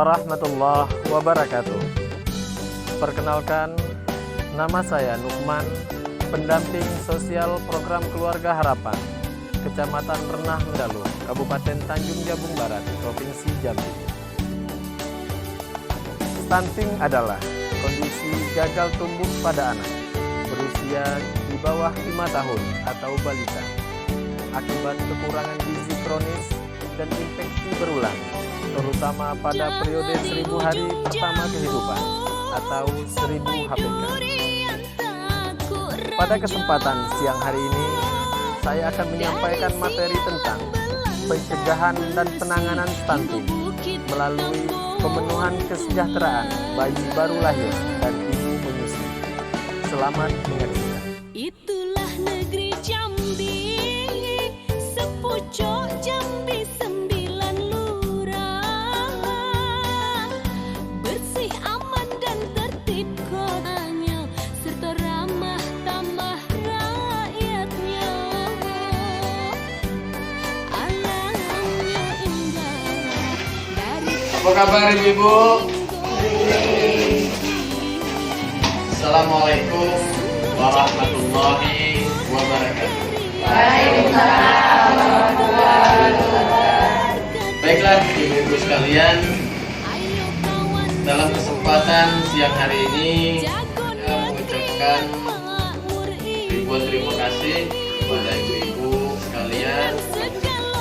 warahmatullahi wabarakatuh. Perkenalkan, nama saya Nukman, pendamping sosial program Keluarga Harapan, Kecamatan Renah Mendalur, Kabupaten Tanjung Jabung Barat, Provinsi Jambi. Stunting adalah kondisi gagal tumbuh pada anak berusia di bawah 5 tahun atau balita akibat kekurangan gizi kronis dan infeksi berulang, terutama pada periode 1000 hari pertama kehidupan atau 1000 HPK. Pada kesempatan siang hari ini, saya akan menyampaikan materi tentang pencegahan dan penanganan stunting melalui pemenuhan kesejahteraan bayi baru lahir dan ibu menyusui. Selamat menyaksikan. Itulah negeri Jambi, sepucuk Jambi 9 lurah, bersih aman dan tertib kotanya, serta ramah tamah rakyatnya. Alamnya indah dari Apa kabar ibu-ibu? Assalamualaikum warahmatullahi wabarakatuh. Waalaikumsalam warahmatullahi wabarakatuh. Baiklah ibu-ibu sekalian, dalam kesempatan siang hari ini saya mengucapkan ribuan terima kasih kepada ibu-ibu sekalian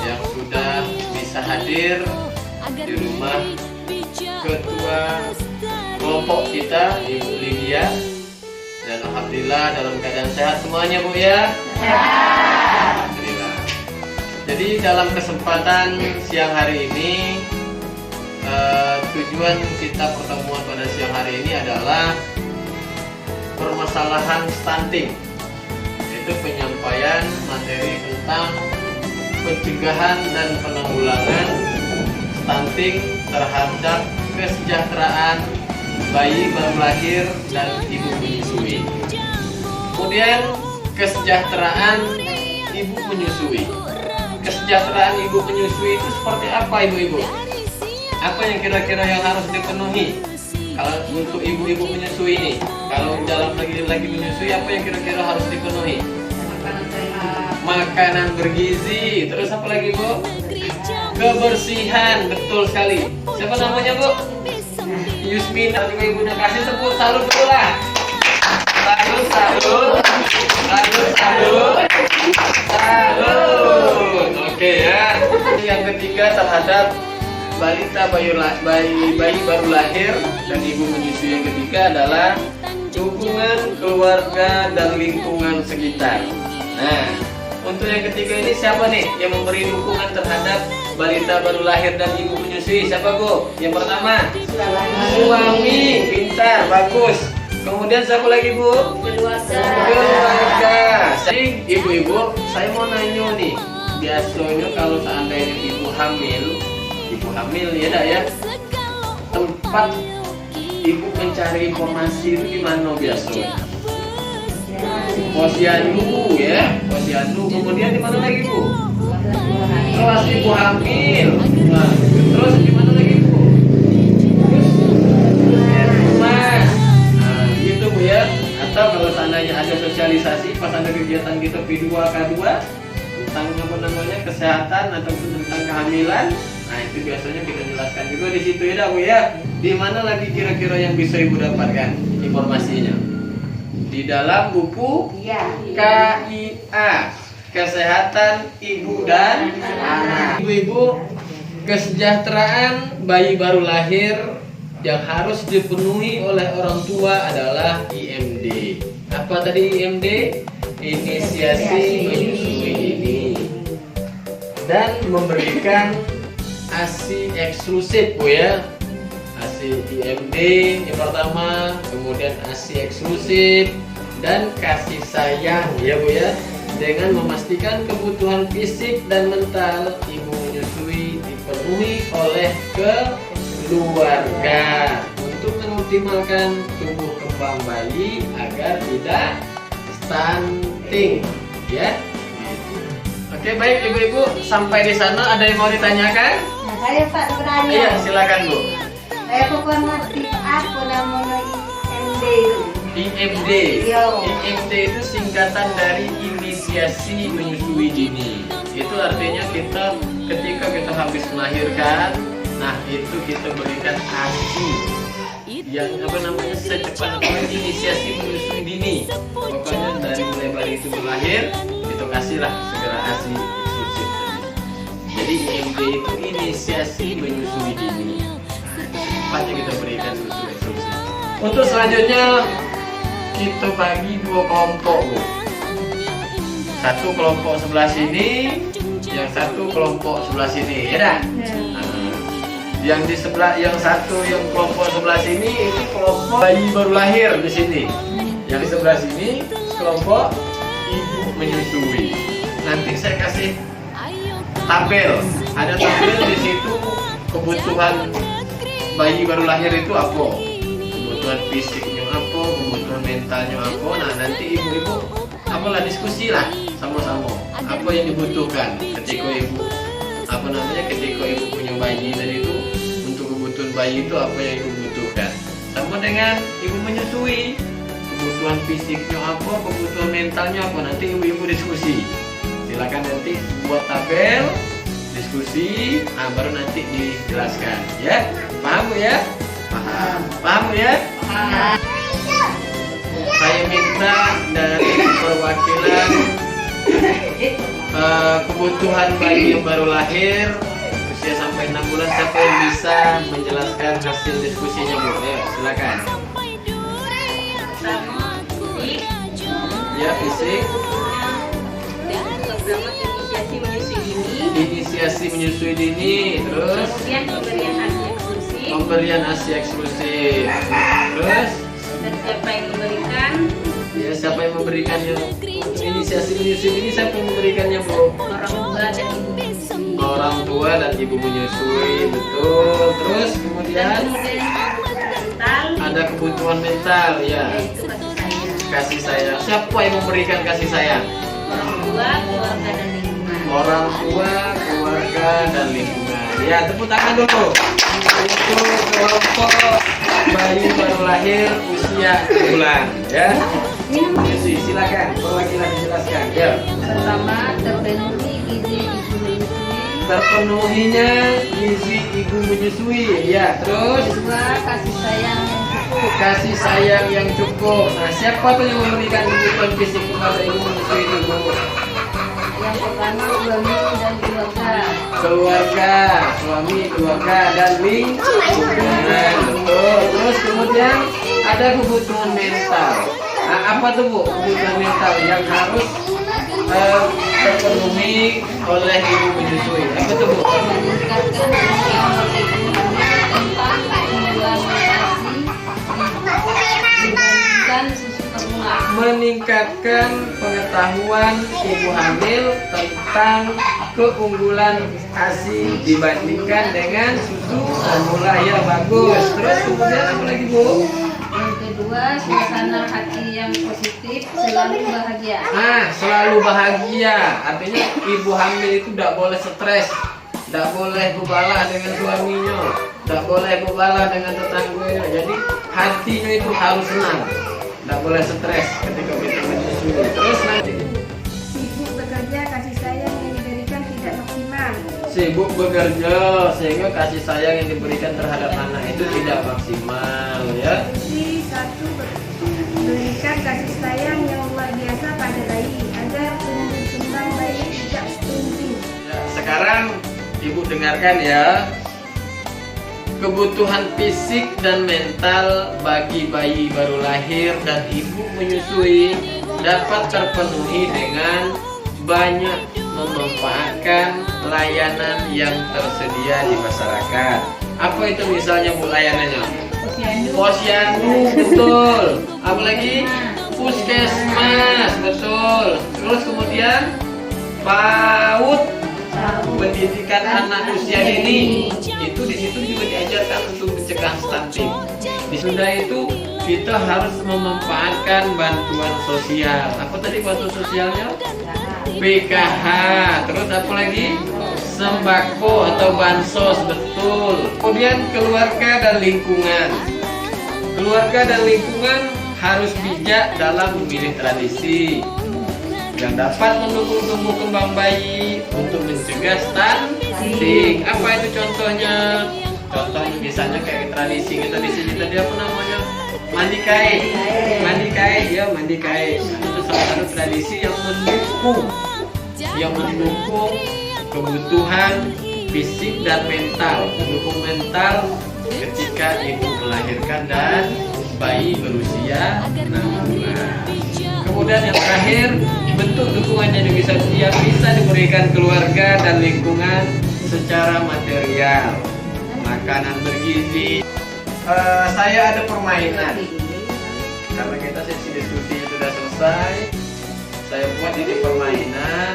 yang sudah bisa hadir di rumah ketua kelompok kita, Ibu Lydia, dan alhamdulillah dalam keadaan sehat semuanya Bu ya. Alhamdulillah. Jadi dalam kesempatan siang hari ini tujuan kita pertemuan pada siang hari ini adalah permasalahan stunting, yaitu penyampaian materi tentang pencegahan dan penanggulangan stunting terhadap kesejahteraan bayi baru lahir dan ibu menyusui. Kemudian kesejahteraan ibu menyusui. Kesejahteraan ibu menyusui itu seperti apa ibu-ibu? Apa yang kira-kira yang harus dipenuhi kalau untuk ibu-ibu menyusui ini? Kalau dalam lagi menyusui, apa yang kira-kira harus dipenuhi? Makanan bergizi. Terus apa lagi Bu? Kebersihan, betul sekali. Siapa namanya Bu? Yusmina. Juga ibu udah kasih tepuk salut dulu lah. Salut, salut, salut, salut, salut. Oke ya. Yang ketiga terhadap balita bayi baru lahir dan ibu menyusui, yang ketiga adalah hubungan keluarga dan lingkungan sekitar. Nah, untuk yang ketiga ini siapa nih yang memberi dukungan terhadap balita baru lahir dan ibu menyusui? Siapa Bu? Yang pertama suami, pintar, bagus. Kemudian siapa lagi Bu? Keluarga. Jadi ibu-ibu, saya mau nanya nih, biasanya kalau seandainya ibu hamil ya dah ya, tempat ibu mencari informasi itu di mana biasanya? Posyandu ya, posyandu. Kemudian di mana lagi Bu? Kelas ibu hamil. Nah, terus di mana lagi Bu? Terus rumah. Nah, gitu Bu ya. Atau kalau seandainya ada sosialisasi pas ada kegiatan kita P2K2 tentang apa namanya kesehatan ataupun tentang kehamilan, nah itu biasanya kita jelaskan juga di situ ya Bu ya. Di mana lagi kira-kira yang bisa Ibu dapatkan informasinya? Di dalam buku KIA, Kesehatan Ibu dan Anak. Ibu-ibu, kesejahteraan bayi baru lahir yang harus dipenuhi oleh orang tua adalah IMD. Apa tadi IMD? Inisiasi menyusui ini. Dan memberikan ASI eksklusif Bu ya. ASI IMD yang pertama, kemudian ASI eksklusif dan kasih sayang ya Bu ya, dengan memastikan kebutuhan fisik dan mental ibu menyusui dipenuhi oleh keluarga untuk mengoptimalkan tumbuh kembang bayi agar tidak stunting ya. Oke, baik ibu-ibu, sampai di sana ada yang mau ditanyakan? Saya Pak bertanya. Iya, silakan Bu. Pokoknya apa namanya IMD itu? IMD. Iya. IMD itu singkatan dari inisiasi menyusui dini. Itu artinya kita ketika kita habis melahirkan, nah itu kita berikan ASI yang apa namanya secepatnya inisiasi menyusui dini. Pokoknya dari mulai bayi itu lahir, itu kasihlah segera ASI eksklusif tadi. Jadi IMD itu inisiasi menyusui dini. Cepatnya kita berikan susu eksklusif. Untuk selanjutnya kita bagi dua kelompok, Bu. Satu kelompok sebelah sini, yang satu kelompok sebelah sini, ya dah. Yang di sebelah, yang satu yang kelompok sebelah sini itu kelompok bayi baru lahir di sini. Yang di sebelah sini kelompok ibu menyusui. Nanti saya kasih tabel, ada tabel di situ kebutuhan bayi baru lahir itu apa, kebutuhan fisiknya apa, kebutuhan mentalnya apa. Nah nanti ibu-ibu apalah diskusi lah sama-sama apa yang dibutuhkan ketika ibu apa namanya ketika ibu punya bayi tadi itu. Untuk kebutuhan bayi itu apa yang ibu butuhkan, sama dengan ibu menyusui, kebutuhan fisiknya apa, kebutuhan mentalnya apa, nanti ibu-ibu diskusi. Silakan nanti buat tabel diskusi, nah baru nanti dijelaskan ya. Paham Bu ya? Paham Bu ya? Saya minta dari perwakilan kebutuhan bayi yang baru lahir usia sampai 6 bulan, siapa yang bisa menjelaskan hasil diskusinya Bu? Ya, silakan. Ya, fisik. Inisiasi menyusui dini, terus Kemudian pemberian ASI eksklusif. pemberian ASI eksklusif, terus Dan siapa yang memberikan? ya siapa yang memberikannya? Inisiasi menyusui ini siapa yang memberikannya Bu? Orang tua dan ibu menyusui. Orang tua dan ibu menyusui, betul. Terus Dan kemudian kemudian mental, ada kebutuhan mental, ya. yaitu kasih sayang. Kasih sayang. Siapa yang memberikan kasih sayang? Orang tua, keluarga dan lingkungan. Orang tua, keluarga, dan lingkungan. Ya, tepuk tangan dulu. Untuk kelompok bayi baru lahir usia 1 bulan, ya. Menyusui, silakan. Perwakilan dijelaskan. Ya. Pertama, terpenuhi gizi ibu menyusui. Terpenuhinya gizi ibu menyusui, ya. Terus Kedua, kasih sayang yang cukup. kasih sayang yang cukup. Nah, siapa tuh yang memberikan kebutuhan fisik kepada ibu menyusui itu, Bu? Yang pertama, suami dan keluarga. Keluarga, suami, keluarga, dan lingkungan. Betul. Terus kemudian ada kebutuhan mental. Nah, apa tuh Bu kebutuhan mental yang harus terpenuhi oleh ibu menyusui? Apa tuh Bu? Meningkatkan pengetahuan ibu tentang penggunaan ASI dibandingkan susu formula. Meningkatkan pengetahuan ibu hamil tentang keunggulan ASI dibandingkan dengan susu formula. Ya, bagus. Terus kemudian apa lagi Bu? Yang kedua, suasana hati yang positif, selalu bahagia. Nah, selalu bahagia. Artinya ibu hamil itu tidak boleh stres, tidak boleh bebalah dengan suaminya, tidak boleh bebalah dengan tetangganya. Jadi hatinya itu harus senang, tidak boleh stres ketika kita menyusui. Terus nanti Sibuk bekerja, kasih sayang yang diberikan tidak maksimal. sibuk bekerja sehingga kasih sayang yang diberikan terhadap anak itu tidak maksimal, ya. Fungsi satu, berikan kasih sayang yang luar biasa pada bayi agar tumbuh kembang bayi tidak stunting. Ya, sekarang ibu dengarkan ya. Kebutuhan fisik dan mental bagi bayi baru lahir dan ibu menyusui dapat terpenuhi dengan banyak memanfaatkan layanan yang tersedia di masyarakat. Apa itu misalnya Bu layanannya? Posyandu, betul. Apalagi puskesmas, betul. Terus kemudian PAUD, pendidikan anak usia dini. Itu di situ juga diajarkan untuk mencegah stunting. Di Sunda itu kita harus memanfaatkan bantuan sosial. Apa tadi bantuan sosialnya? PKH. Terus apa lagi? sembako atau bansos, betul. Kemudian keluarga dan lingkungan. Keluarga dan lingkungan harus bijak dalam memilih tradisi yang dapat mendukung tumbuh kembang bayi untuk mencegah stunting. Apa itu contohnya? Contohnya misalnya kayak tradisi kita di sini tadi apa namanya? Mandi kain, ya mandi kain. Nah, itu salah satu tradisi yang mendukung kebutuhan fisik dan mental, mendukung mental ketika ibu melahirkan dan bayi berusia 6 bulan. Kemudian yang terakhir, bentuk dukungan yang bisa diberikan keluarga dan lingkungan secara material, makanan bergizi. Saya ada permainan karena kita sesi diskusinya sudah selesai. Saya buat ini permainan.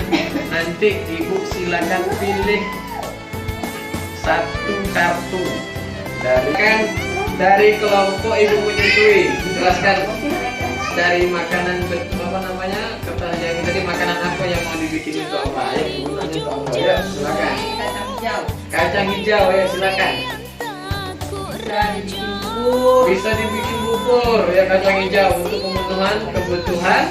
Nanti ibu silakan pilih satu kartu dari kelompok ibu menyusui. Jelaskan dari makanan apa namanya, kertas yang tadi makanan apa yang mau dibikin itu apa? Ayo gunanya itu apa? Ya silakan. Kacang hijau ya silakan. Bisa dibikin bubur ya kacang hijau untuk kebutuhan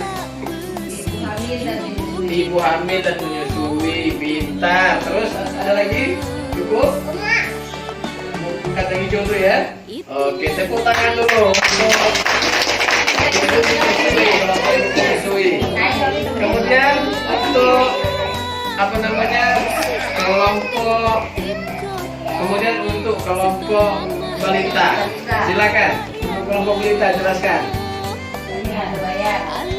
ibu hamil dan menyusui. Pintar. Terus ada lagi? Cukup? Kacang hijau dulu ya. Oke, tepuk tangan dulu untuk menyusui. Kemudian untuk apa namanya kelompok, kemudian untuk kelompok balita, silakan. Untuk kelompok balita jelaskan.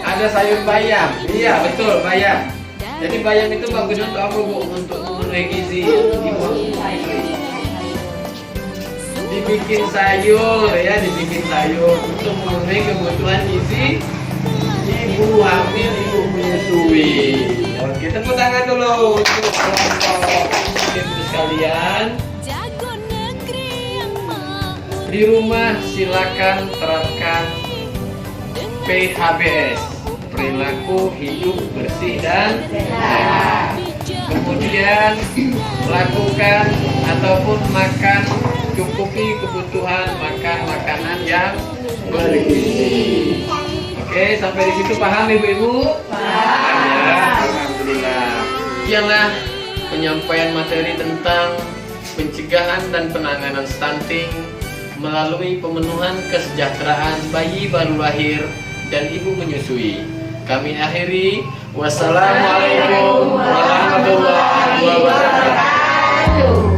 Ada sayur bayam, iya betul bayam. Jadi bayam itu bagus untuk apa bu? Untuk memenuhi gizi ibu. Dibikin sayur ya, dibikin sayur untuk memenuhi kebutuhan gizi ibu hamil, ibu menyusui. Oke, tepuk tangan dulu untuk kelompok ibu sekalian. Di rumah silakan terapkan PHBS, perilaku hidup bersih dan sehat. Kemudian lakukan ataupun makan, cukupi kebutuhan makan makanan yang bergizi. Oke, sampai di situ paham ibu-ibu? Paham ya, alhamdulillah. Ialah penyampaian materi tentang pencegahan dan penanganan stunting melalui pemenuhan kesejahteraan bayi baru lahir dan ibu menyusui. Kami akhiri. Wassalamualaikum warahmatullahi wabarakatuh.